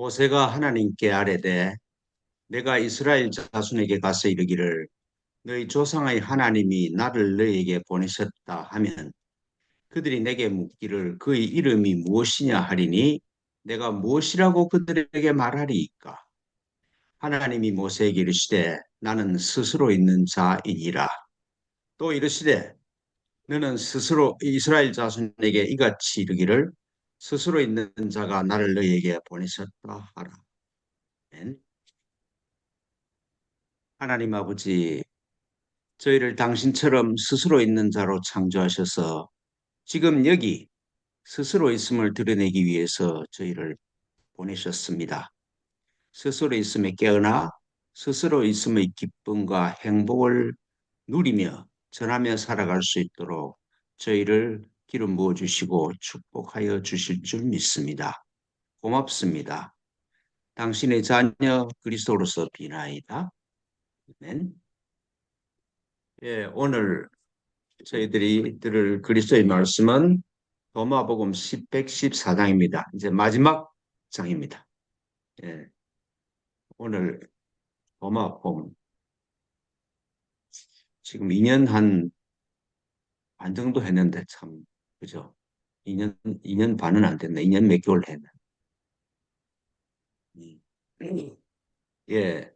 모세가 하나님께 아뢰되 내가 이스라엘 자손에게 가서 이르기를 너희 조상의 하나님이 나를 너희에게 보내셨다 하면 그들이 내게 묻기를 그의 이름이 무엇이냐 하리니 내가 무엇이라고 그들에게 말하리이까. 하나님이 모세에게 이르시되 나는 스스로 있는 자이니라. 또 이르시되 너는 스스로 이스라엘 자손에게 이같이 이르기를 스스로 있는 자가 나를 너희에게 보내셨다 하라. 아멘. 하나님 아버지, 저희를 당신처럼 스스로 있는 자로 창조하셔서 지금 여기 스스로 있음을 드러내기 위해서 저희를 보내셨습니다. 스스로 있음에 깨어나 스스로 있음의 기쁨과 행복을 누리며 전하며 살아갈 수 있도록 저희를 기름 부어 주시고 축복하여 주실 줄 믿습니다. 고맙습니다. 당신의 자녀 그리스도로서 비나이다. 아멘. 예, 오늘 저희들이 들을 그리스도의 말씀은 로마복음 114장입니다. 이제 마지막 장입니다. 예, 오늘 로마복음 지금 2년 반 정도 했는데 참 그죠? 2년 반은 안 됐네. 2년 몇 개월 했네. 음. 예,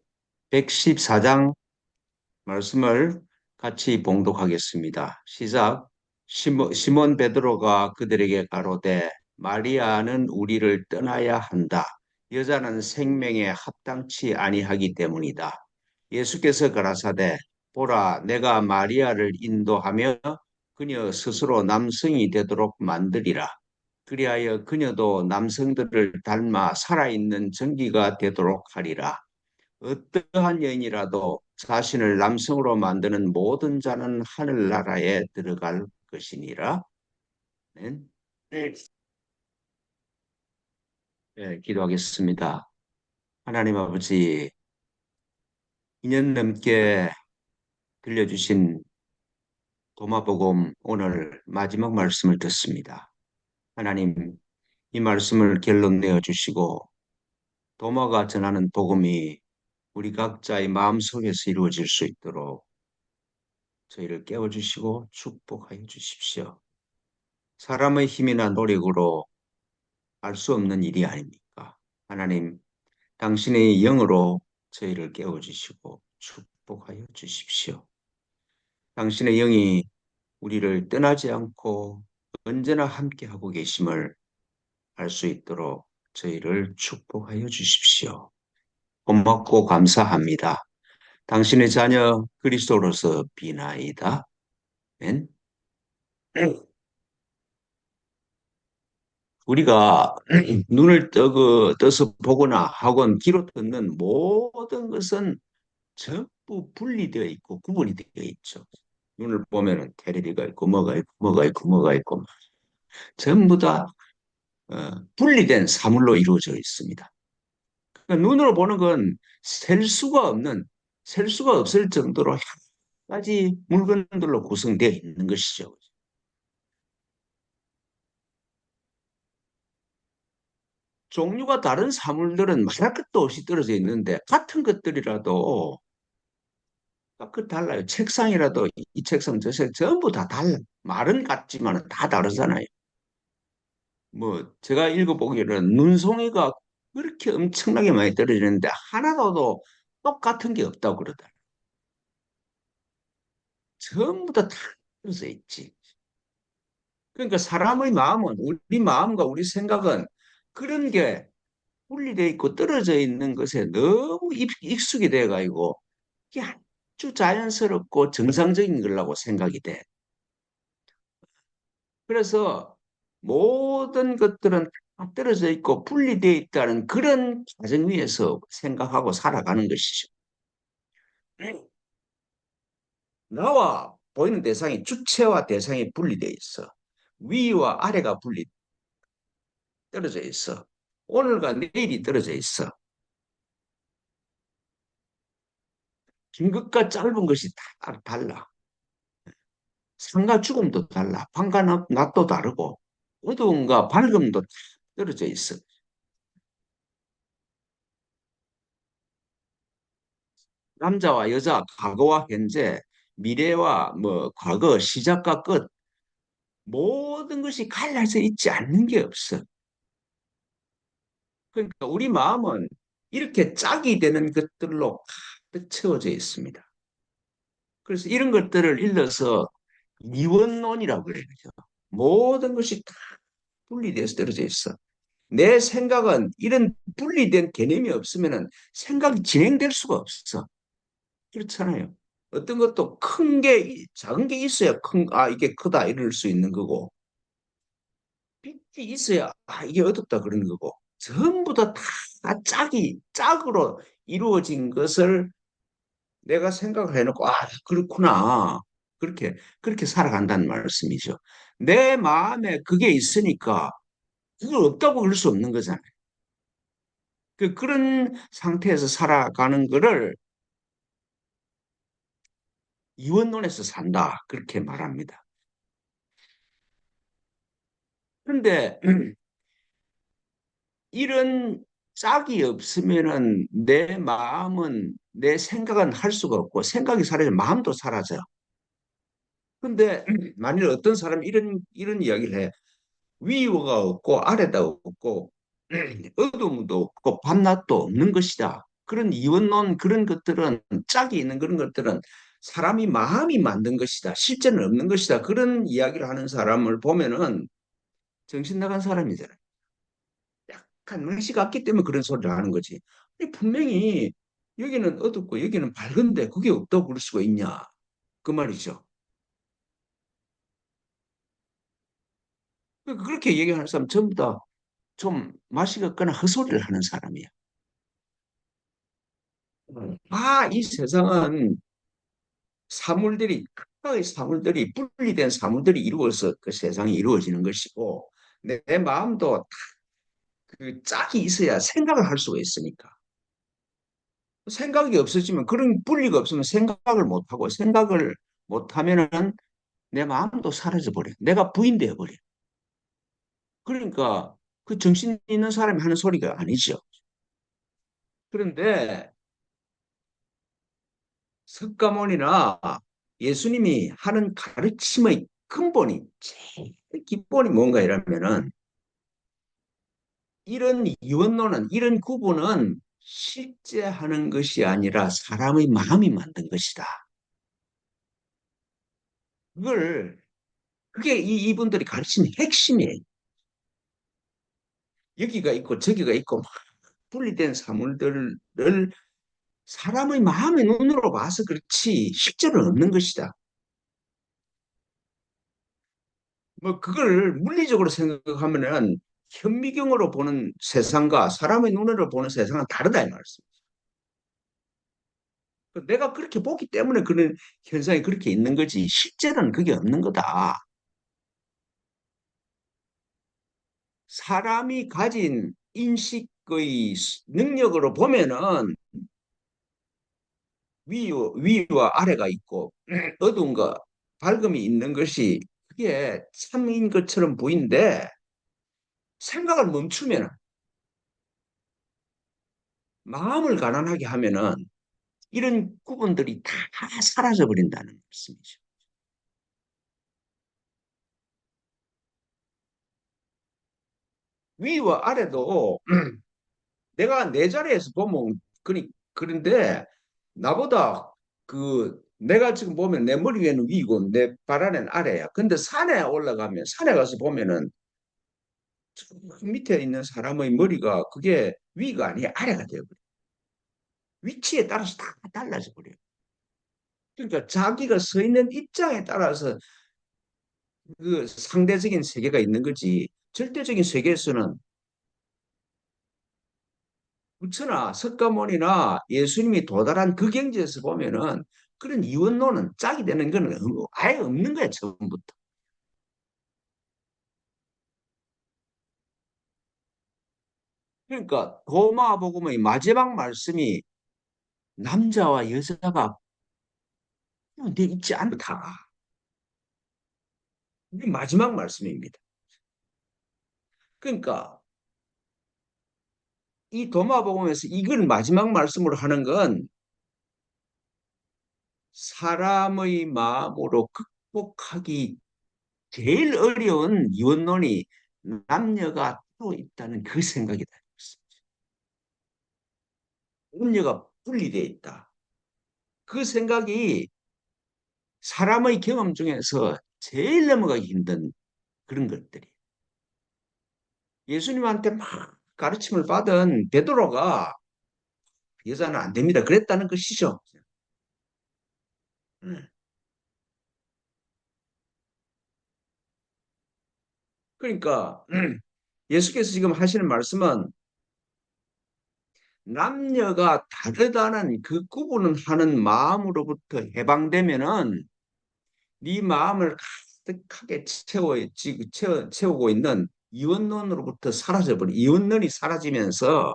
114장 말씀을 같이 봉독하겠습니다. 시작. 시몬 베드로가 그들에게 가로되 마리아는 우리를 떠나야 한다. 여자는 생명에 합당치 아니하기 때문이다. 예수께서 가라사대 보라 내가 마리아를 인도하며 그녀 스스로 남성이 되도록 만들리라. 그리하여 그녀도 남성들을 닮아 살아있는 전기가 되도록 하리라. 어떠한 여인이라도 자신을 남성으로 만드는 모든 자는 하늘나라에 들어갈 것이니라. 네. 네, 기도하겠습니다. 하나님 아버지, 2년 넘게 들려주신 도마복음 오늘 마지막 말씀을 듣습니다. 하나님, 이 말씀을 결론 내어 주시고 도마가 전하는 복음이 우리 각자의 마음속에서 이루어질 수 있도록 저희를 깨워주시고 축복하여 주십시오. 사람의 힘이나 노력으로 알 수 없는 일이 아닙니까? 하나님, 당신의 영으로 저희를 깨워주시고 축복하여 주십시오. 당신의 영이 우리를 떠나지 않고 언제나 함께하고 계심을 알 수 있도록 저희를 축복하여 주십시오. 고맙고 감사합니다. 당신의 자녀 그리스도로서 비나이다. 아멘. 우리가 눈을 떠서 보거나 하건 귀로 듣는 모든 것은 전부 분리되어 있고 구분이 되어 있죠. 눈을 보면은 테레비가 있고 뭐가 있고 전부 다 분리된 사물로 이루어져 있습니다. 그러니까 눈으로 보는 건 셀 수가 없을 정도로 여러 가지 물건들로 구성되어 있는 것이죠. 종류가 다른 사물들은 말할 것도 없이 떨어져 있는데 같은 것들이라도 그 달라요. 책상이라도 이 책상 저 책상 전부 다 달라. 말은 같지만 다 다르잖아요. 뭐 제가 읽어보기로는 눈송이가 그렇게 엄청나게 많이 떨어지는데 하나도 똑같은 게 없다고 그러더라. 전부 다 떨어져 있지. 그러니까 사람의 마음은 우리 마음과 우리 생각은 그런 게 분리되어 있고 떨어져 있는 것에 너무 익숙이 돼가지고 이게 아주 자연스럽고 정상적인 거라고 생각이 돼. 그래서 모든 것들은 다 떨어져 있고 분리되어 있다는 그런 가정 위에서 생각하고 살아가는 것이죠. 나와 보이는 대상이 주체와 대상이 분리되어 있어. 위와 아래가 떨어져 있어. 오늘과 내일이 떨어져 있어. 긴 것과 짧은 것이 다 달라. 삶과 죽음도 달라. 밤과 낮도 다르고 어두움과 밝음도 떨어져 있어. 남자와 여자, 과거와 현재, 미래와 뭐 과거, 시작과 끝 모든 것이 갈라져 있지 않는 게 없어. 그러니까 우리 마음은 이렇게 짝이 되는 것들로 가득 채워져 있습니다. 그래서 이런 것들을 일러서 이원론이라고 그래요. 모든 것이 다 분리돼서 떨어져 있어. 내 생각은 이런 분리된 개념이 없으면 생각이 진행될 수가 없어. 그렇잖아요. 어떤 것도 큰 게, 작은 게 있어야 이게 크다 이럴 수 있는 거고, 빛이 있어야, 이게 어둡다 그러는 거고, 전부 다 짝으로 이루어진 것을 내가 생각을 해놓고, 그렇구나. 그렇게 살아간다는 말씀이죠. 내 마음에 그게 있으니까, 그걸 없다고 그럴 수 없는 거잖아요. 그런 상태에서 살아가는 거를 이원론에서 산다. 그렇게 말합니다. 그런데 이런 짝이 없으면은 내 마음은 내 생각은 할 수가 없고 생각이 사라져 마음도 사라져. 근데 만일 어떤 사람이 이런 이야기를 해. 위가 없고 아래가 없고 어둠도 없고 밤낮도 없는 것이다. 그런 이원론 그런 것들은 짝이 있는 그런 것들은 사람이 마음이 만든 것이다. 실제는 없는 것이다. 그런 이야기를 하는 사람을 보면은 정신 나간 사람이잖아요. 약간 의식 같기 때문에 그런 소리를 하는 거지. 아니, 분명히 여기는 어둡고 여기는 밝은데 그게 없다고 그럴 수가 있냐. 그 말이죠. 그렇게 얘기하는 사람 전부 다 좀 맛이 갔거나 헛소리를 하는 사람이야. 이 세상은 사물들이, 각각의 사물들이, 분리된 사물들이 이루어서 그 세상이 이루어지는 것이고, 내 마음도 그 짝이 있어야 생각을 할 수가 있으니까. 생각이 없어지면, 그런 분리가 없으면 생각을 못하고, 생각을 못하면은 내 마음도 사라져 버려. 내가 부인되어 버려. 그러니까 그 정신 있는 사람이 하는 소리가 아니죠. 그런데 석가모니나 예수님이 하는 가르침의 근본이 제일 기본이 뭔가 이러면은 이런 이원론은 이런 구분은 실제 하는 것이 아니라 사람의 마음이 만든 것이다. 그걸 그게 이분들이 가르치는 핵심이에요. 여기가 있고 저기가 있고 막 분리된 사물들을 사람의 마음의 눈으로 봐서 그렇지 실제로는 없는 것이다. 뭐 그걸 물리적으로 생각하면은 현미경으로 보는 세상과 사람의 눈으로 보는 세상은 다르다 이 말씀. 내가 그렇게 보기 때문에 그런 현상이 그렇게 있는 거지 실제로는 그게 없는 거다. 사람이 가진 인식의 능력으로 보면은 위와 아래가 있고 어두움과 밝음이 있는 것이 그게 참인 것처럼 보이는데 생각을 멈추면 마음을 가난하게 하면은 이런 구분들이 다 사라져 버린다는 말씀이죠. 위와 아래도 내가 내 자리에서 보면 그런데 나보다 내가 지금 보면 내 머리 위에는 위고 내 발 아래는 아래야. 근데 산에 올라가면 산에 가서 보면은 저 밑에 있는 사람의 머리가 그게 위가 아니야 아래가 되어버려. 위치에 따라서 다 달라져 버려요. 그러니까 자기가 서 있는 입장에 따라서 그 상대적인 세계가 있는 거지. 절대적인 세계에서는 부처나 석가모니나 예수님이 도달한 그 경지에서 보면은 그런 이원론은 짝이 되는 건 아예 없는 거야, 처음부터. 그러니까 도마복음의 마지막 말씀이 남자와 여자가 돼 있지 않다. 이게 마지막 말씀입니다. 그러니까 이 도마복음에서 이걸 마지막 말씀으로 하는 건 사람의 마음으로 극복하기 제일 어려운 이원론이 남녀가 따로 있다는 그 생각이다. 남녀가 분리되어 있다. 그 생각이 사람의 경험 중에서 제일 넘어가기 힘든 그런 것들이. 예수님한테 막 가르침을 받은 베드로가 여자는 안 됩니다. 그랬다는 것이죠. 음. 그러니까 예수께서 지금 하시는 말씀은 남녀가 다르다는 그 구분하는 마음으로부터 해방되면은 네 마음을 가득하게 채우고 있는 이원론으로부터 사라져버려. 이원론이 사라지면서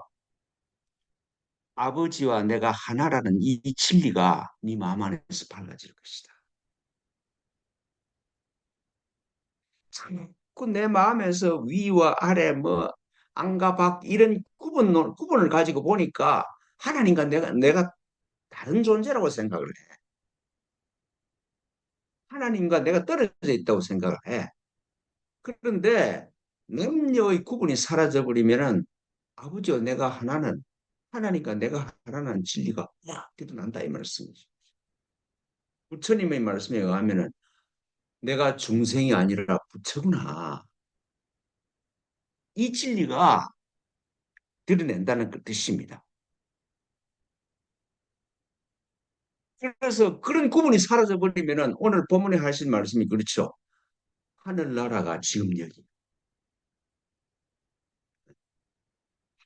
아버지와 내가 하나라는 이 진리가 네 마음 안에서 밝아질 것이다. 자꾸 내 마음에서 위와 아래 뭐 안과 밖 이런 구분을 가지고 보니까 하나님과 내가 다른 존재라고 생각을 해. 하나님과 내가 떨어져 있다고 생각을 해. 그런데 남녀의 구분이 사라져 버리면은 아버지와 내가 하나는 하나님과 내가 하나는 진리가 확 드러난다 이 말씀이죠. 부처님의 말씀에 의하면은 내가 중생이 아니라 부처구나. 이 진리가 드러낸다는 그 뜻입니다. 그래서 그런 구분이 사라져 버리면은 오늘 본문에 하신 말씀이 그렇죠. 하늘나라가 지금 여기.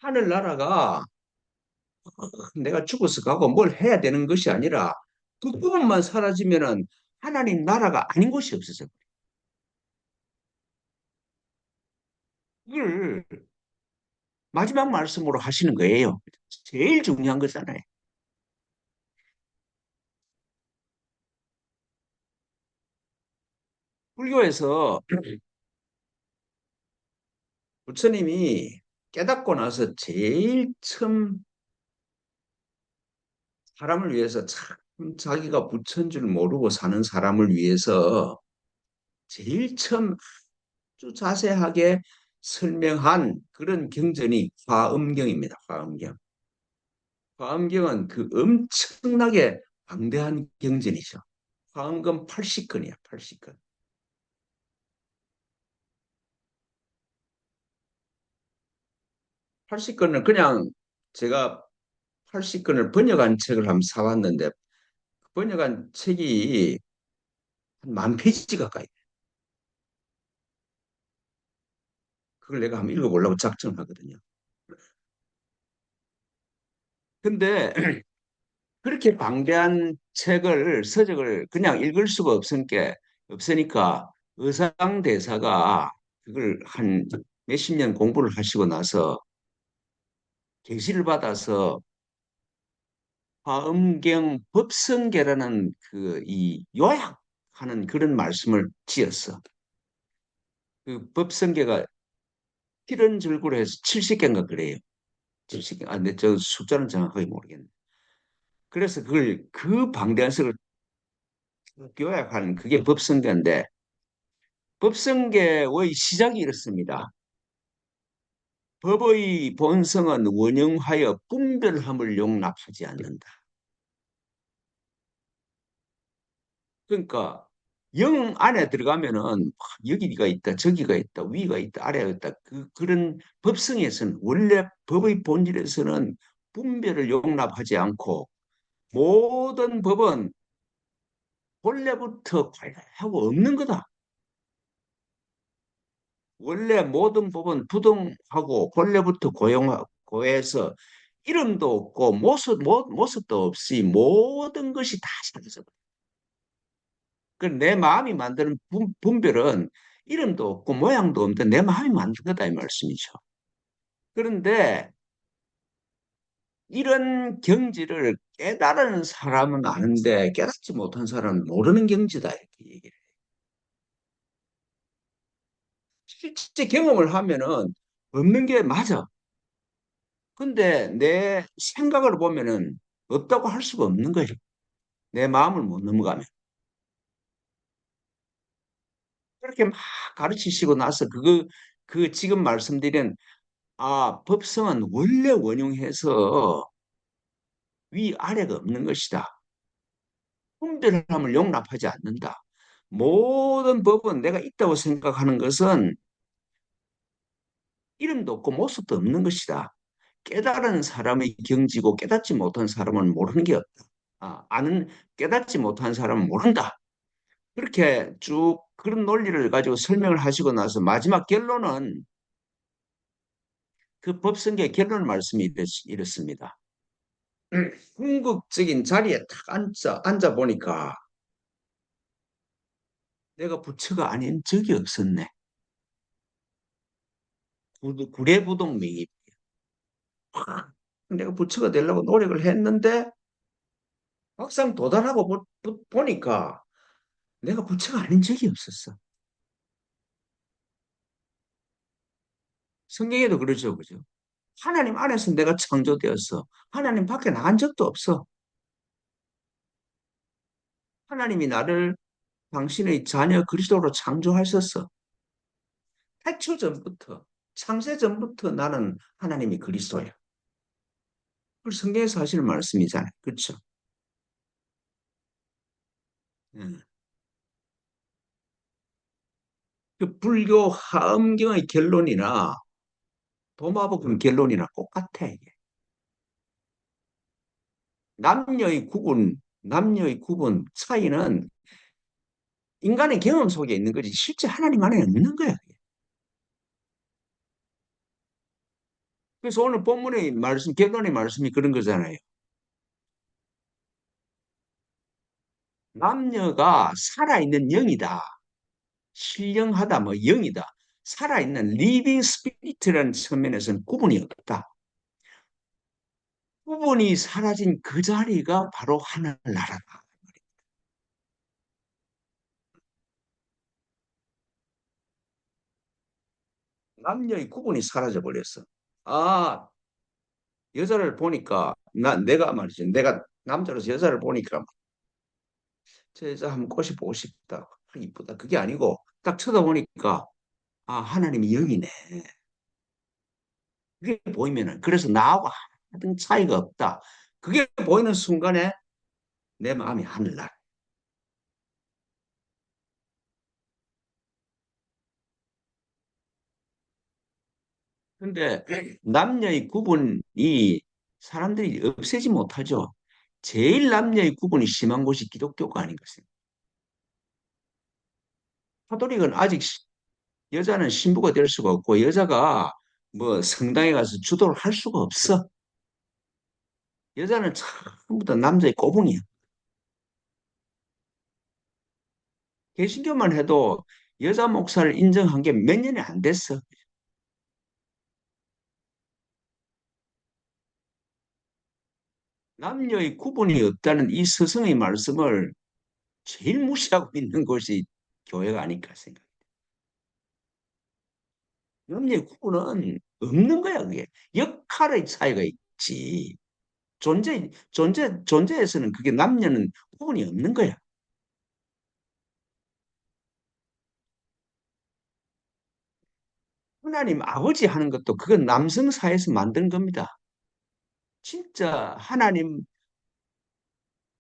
하늘나라가 내가 죽어서 가고 뭘 해야 되는 것이 아니라 그 구분만 사라지면은 하나님 나라가 아닌 곳이 없어져. 이걸 마지막 말씀으로 하시는 거예요. 제일 중요한 거잖아요. 불교에서 부처님이 깨닫고 나서 제일 처음 사람을 위해서 참 자기가 부처인 줄 모르고 사는 사람을 위해서 제일 처음 아주 자세하게 설명한 그런 경전이 화엄경입니다. 화엄경. 화엄경은 그 엄청나게 방대한 경전이죠. 화엄경 80권이야, 80권. 80권을 그냥 제가 80권을 번역한 책을 한번 사왔는데 번역한 책이 한 만 페이지 가까이. 그걸 내가 한번 읽어보려고 작정하거든요. 근데 그렇게 방대한 책을 서적을 그냥 읽을 수가 없으니까 의상 대사가 그걸 한 몇십 년 공부를 하시고 나서 계시를 받아서 화엄경 법성계라는 그 이 요약하는 그런 말씀을 지었어. 그 법성계가 필연 절구로 해서 70개인가 그래요. 70개. 아, 근데 저 숫자는 정확하게 모르겠네. 그래서 그걸 그 방대한 책을 요약하는 그게 법성계인데 법성계의 시작이 이렇습니다. 법의 본성은 원형하여 분별함을 용납하지 않는다. 그러니까 영 안에 들어가면은 막 여기가 있다, 저기가 있다, 위가 있다, 아래가 있다. 그런 법성에서는 원래 법의 본질에서는 분별을 용납하지 않고 모든 법은 본래부터 관련하고 없는 거다. 원래 모든 법은 부동하고 본래부터 고해서 이름도 없고 모습도 없이 모든 것이 다 사라져. 그내 마음이 만드는 분별은 이름도 없고 모양도 없는데 내 마음이 만든 거다 이 말씀이죠. 그런데 이런 경지를 깨달은 사람은 아는데 깨닫지 못한 사람은 모르는 경지다 이렇게 얘기를 해요. 실제 경험을 하면은 없는 게 맞아. 근데 내 생각을 보면은 없다고 할 수가 없는 거예요. 내 마음을 못 넘어가면. 그렇게 막 가르치시고 나서 그 지금 말씀드린 법성은 원래 원흉해서 위아래가 없는 것이다. 분별함을 용납하지 않는다. 모든 법은 내가 있다고 생각하는 것은 이름도 없고 모습도 없는 것이다. 깨달은 사람의 경지고 깨닫지 못한 사람은 모르는 게 없다. 깨닫지 못한 사람은 모른다. 그렇게 쭉 그런 논리를 가지고 설명을 하시고 나서 마지막 결론은 그 법성계의 결론 말씀이 이렇습니다. 궁극적인 자리에 탁 앉아 보니까 내가 부처가 아닌 적이 없었네. 구례부동맹이 내가 부처가 되려고 노력을 했는데 막상 도달하고 보니까 내가 부처가 아닌 적이 없었어. 성경에도 그러죠, 그죠? 하나님 안에서 내가 창조되었어. 하나님 밖에 나간 적도 없어. 하나님이 나를 당신의 자녀 그리스도로 창조하셨어. 태초 전부터, 창세 전부터 나는 하나님이 그리스도야. 그 성경에서 하시는 말씀이잖아요. 그렇죠? 음. 그 불교 화엄경의 결론이나 도마복음 결론이나 똑같아, 이게. 남녀의 구분 차이는 인간의 경험 속에 있는 거지, 실제 하나님 안에 없는 거야. 그래서 오늘 본문의 말씀, 결론의 말씀이 그런 거잖아요. 남녀가 살아있는 영이다. 신령하다, 뭐 영이다. 살아있는 리빙 스피리트라는 측면에서는 구분이 없다. 구분이 사라진 그 자리가 바로 하늘나라다. 남녀의 구분이 사라져 버렸어. 아, 여자를 보니까 내가 말이지. 내가 남자로서 여자를 보니까 저 여자 한번 꼬시 보고 싶다. 이쁘다. 그게 아니고 딱 쳐다보니까 하나님이 영이네. 그게 보이면은 그래서 나하고 하등 차이가 없다. 그게 보이는 순간에 내 마음이 하늘날. 근데 남녀의 구분이 사람들이 없애지 못하죠. 제일 남녀의 구분이 심한 곳이 기독교가 아닌가 싶습니다. 가톨릭은 아직 여자는 신부가 될 수가 없고 여자가 뭐 성당에 가서 주도를 할 수가 없어. 여자는 처음부터 남자의 꼬붕이야. 개신교만 해도 여자 목사를 인정한 게 몇 년이 안 됐어. 남녀의 구분이 없다는 이 스승의 말씀을 제일 무시하고 있는 곳이 교회가 아닐까 생각. 남녀의 구분은 없는 거야, 그게. 역할의 차이가 있지. 존재에서는 그게 남녀는 구분이 없는 거야. 하나님 아버지 하는 것도 그건 남성사에서 만든 겁니다. 진짜 하나님,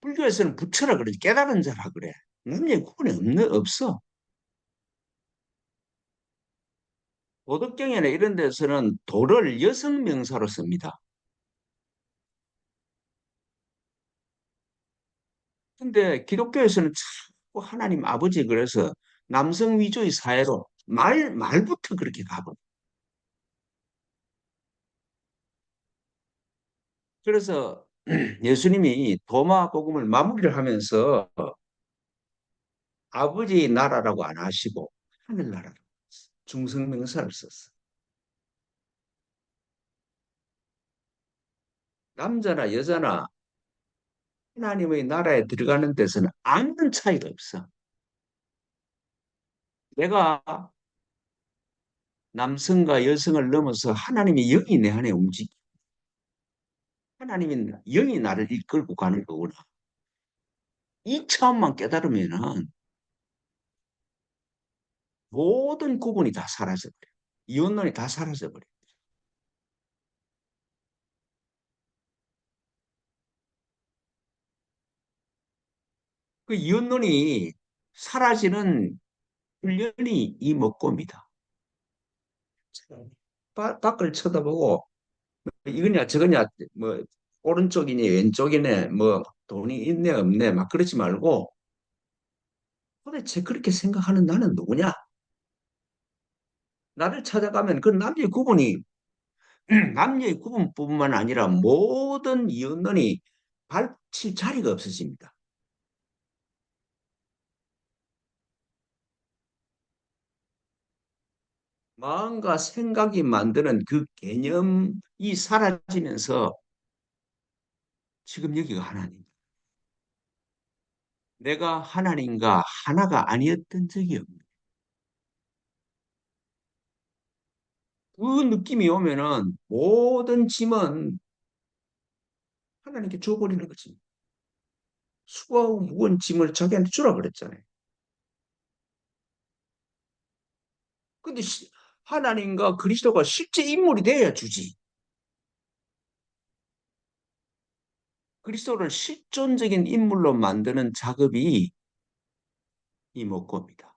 불교에서는 부처라 그러지, 깨달은 자라 그래. 남녀의 구분이 없어. 도덕경이나 이런 데서는 도를 여성 명사로 씁니다. 근데 기독교에서는 자꾸 하나님 아버지 그래서 남성 위주의 사회로 말부터 그렇게 가버. 그래서 예수님이 도마 복음을 마무리를 하면서 아버지 나라라고 안 하시고 하늘나라라고 중성명사를 썼어. 남자나 여자나 하나님의 나라에 들어가는 데서는 아무런 차이가 없어. 내가 남성과 여성을 넘어서 하나님의 영이 내 안에 움직이. 하나님이 영이 나를 이끌고 가는 거구나. 이 차원만 깨달으면은 모든 구분이 다 사라져버려. 이원론이 다 사라져버려. 그 이원론이 사라지는 훈련이 이 먹고입니다. 밖을 쳐다보고 이거냐 저거냐 뭐 오른쪽이니 왼쪽이네 뭐 돈이 있네 없네 막 그러지 말고 도대체 그렇게 생각하는 나는 누구냐? 나를 찾아가면 그 남녀의 구분이 남녀의 구분뿐만 아니라 모든 이언론이 발칠 자리가 없어집니다. 마음과 생각이 만드는 그 개념이 사라지면서 지금 여기가 하나님. 내가 하나님과 하나가 아니었던 적이 없네. 그 느낌이 오면은 모든 짐은 하나님께 줘버리는 거지. 수고하고 무거운 짐을 자기한테 주라 그랬잖아요. 근데 하나님과 그리스도가 실제 인물이 돼야 주지. 그리스도를 실존적인 인물로 만드는 작업이 이 목고입니다.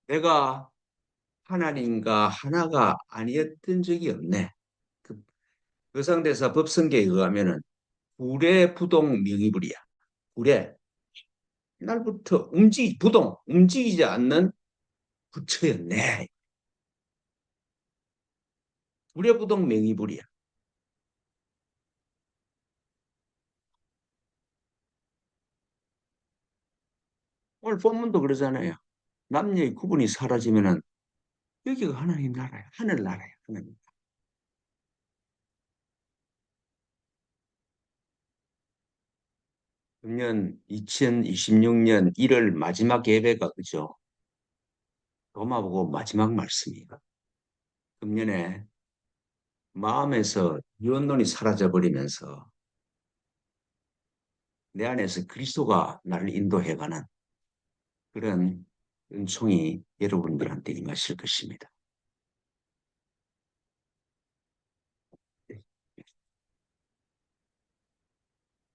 내가 하나님과 하나가 아니었던 적이 없네. 그 상대사 법성계에 의하면은 불의 부동 명의불이야. 불의 날부터 움직이지 않는 부처였네. 불의 부동 명의불이야. 오늘 본문도 그러잖아요. 남녀의 구분이 사라지면은 여기가 하나님 나라야. 하늘 나라야. 하나님. 금년 2026년 1월 마지막 예배가 그죠? 로마 보고 마지막 말씀이에요. 금년에 마음에서 유언론이 사라져 버리면서 내 안에서 그리스도가 나를 인도해가는 그런 은총이 여러분들한테 임하실 것입니다.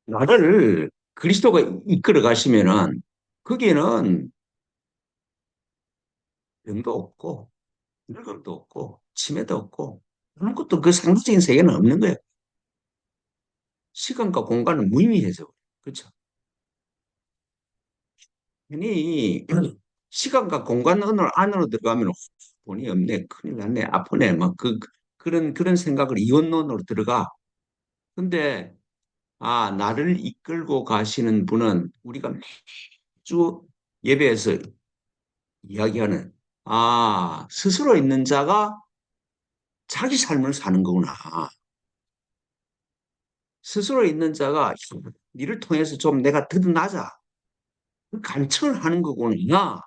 나를 그리스도가 이끌어 가시면은 거기에는 병도 없고 늙음도 없고 치매도 없고 아무것도 그 상대적인 세계는 없는 거예요. 시간과 공간은 무의미해져. 그렇죠? 괜히 시간과 공간 안으로 들어가면 돈이 없네, 큰일 났네, 아프네, 막 그런 생각을 이원론으로 들어가. 근데 나를 이끌고 가시는 분은 우리가 매주 예배에서 이야기하는 스스로 있는 자가 자기 삶을 사는 거구나. 스스로 있는 자가 니를 통해서 좀 내가 드러나자. 그 간청을 하는 거구나.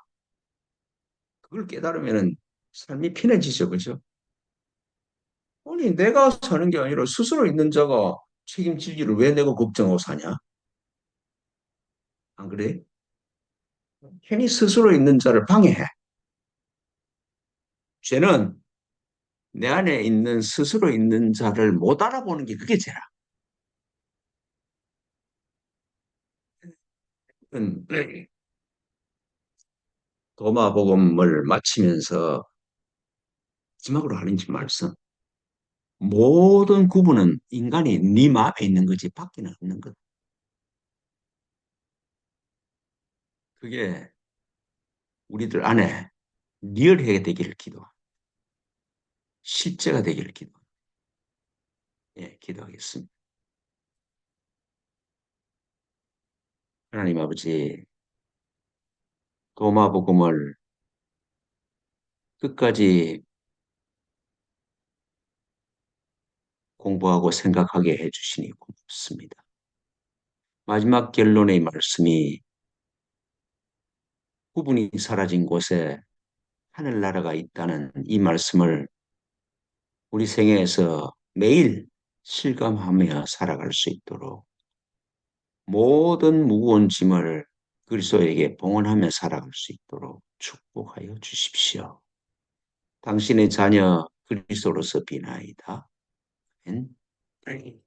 그걸 깨달으면 삶이 편해지죠, 그죠? 아니, 내가 사는 게 아니라 스스로 있는 자가 책임질 일을 왜 내가 걱정하고 사냐? 안 그래? 괜히 스스로 있는 자를 방해해. 죄는 내 안에 있는 스스로 있는 자를 못 알아보는 게 그게 죄라. 음, 도마복음을 마치면서 마지막으로 하는 말씀. 모든 구분은 인간이 네 마음에 있는 거지 밖에는 없는 것. 그게 우리들 안에 리얼하게 되기를 기도. 실제가 되기를 기도. 예, 기도하겠습니다. 하나님 아버지, 도마복음을 끝까지 공부하고 생각하게 해주시니 고맙습니다. 마지막 결론의 말씀이 구분이 사라진 곳에 하늘나라가 있다는 이 말씀을 우리 생애에서 매일 실감하며 살아갈 수 있도록 모든 무거운 짐을 그리스도에게 봉헌하며 살아갈 수 있도록 축복하여 주십시오. 당신의 자녀 그리스도로서 비나이다. 아멘.